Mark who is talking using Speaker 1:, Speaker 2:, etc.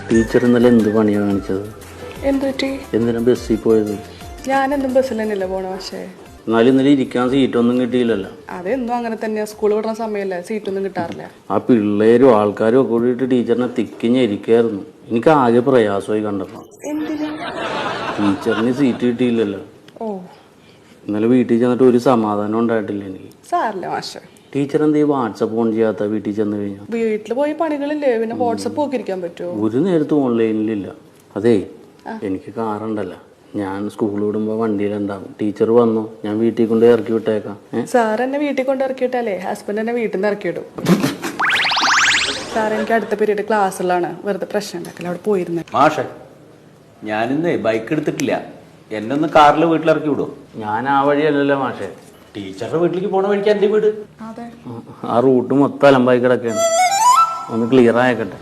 Speaker 1: Teacher ഇന്നലെ എന്ത് പണിയാണ് കാണിച്ചത്? എന്തിനാ ബസ്സിൽ പോയത്?
Speaker 2: ഞാനെന്തും ബസ്സിൽ തന്നെയല്ലേ പോണ. പക്ഷേ
Speaker 1: എന്നാലും ഇന്നലെ ഇരിക്കാൻ സീറ്റൊന്നും കിട്ടിയില്ലല്ലോ.
Speaker 2: അതെന്നും അങ്ങനെ തന്നെയാ, സ്കൂൾ വിടുന്ന സമയമല്ലേ, സീറ്റൊന്നും കിട്ടാറില്ല.
Speaker 1: ആ പിള്ളേരും ആൾക്കാരും ഒക്കെ കൂടിയിട്ട് ടീച്ചറിനെ തിക്കിഞ്ഞിരിക്കായിരുന്നു. എനിക്ക് ആകെ പ്രയാസമായി കണ്ടപ്പോ. ടീച്ചറിന് സീറ്റ് കിട്ടിയില്ലല്ലോ. ഇന്നലെ വീട്ടിൽ ചെന്നിട്ട് ഒരു സമാധാനം ഉണ്ടായിട്ടില്ല എനിക്ക്.
Speaker 2: സാറില്ല മാഷെ.
Speaker 1: ടീച്ചർ എന്ത് വാട്സപ്പ് ഓൺ ചെയ്യാത്ത? വീട്ടിൽ ചെന്ന് കഴിഞ്ഞാൽ
Speaker 2: വീട്ടിൽ പോയി പണികളില്ലേ, പിന്നെ വാട്സപ്പ് ഒക്കെ ഇരിക്കാൻ പറ്റുമോ?
Speaker 1: ഒരു നേരത്ത് ഓൺലൈനിലില്ല. അതേ, എനിക്ക് കാറുണ്ടല്ലോ, ഞാൻ സ്കൂൾ വിടുമ്പോൾ വണ്ടിയിലുണ്ടാവും. ടീച്ചർ വന്നു, ഞാൻ വീട്ടിൽ കൊണ്ട് ഇറക്കി വിട്ടേക്കാം.
Speaker 2: സാർ എന്നെ വീട്ടിൽ കൊണ്ട് ഇറക്കിയിട്ടല്ലേ ഹസ്ബൻഡ് എന്നെ വീട്ടിൽ നിന്ന് ഇറക്കിയിടും. സാർ എനിക്ക് അടുത്ത പീരീഡ് ക്ലാസ്സിലാണ്, വെറുതെ പ്രശ്നം ഉണ്ടാക്കില്ല, അവിടെ പോയിരുന്നു.
Speaker 3: മാഷെ, ഞാനിന്ന് ബൈക്ക് എടുത്തിട്ടില്ല, എന്നെ ഒന്ന് കാറിൽ വീട്ടിലിറക്കി വിടും.
Speaker 1: ഞാൻ ആ വഴിയല്ലല്ലോ മാഷെ.
Speaker 3: ടീച്ചറുടെ വീട്ടിലേക്ക് പോണ വഴിക്ക് എൻ്റെ വീട്.
Speaker 2: അതെ,
Speaker 1: ആ റൂട്ട് മൊത്തം അലമ്പായി കിടക്കുകയാണ്. ഒന്ന് ക്ലിയർ ആയിക്കട്ടെ.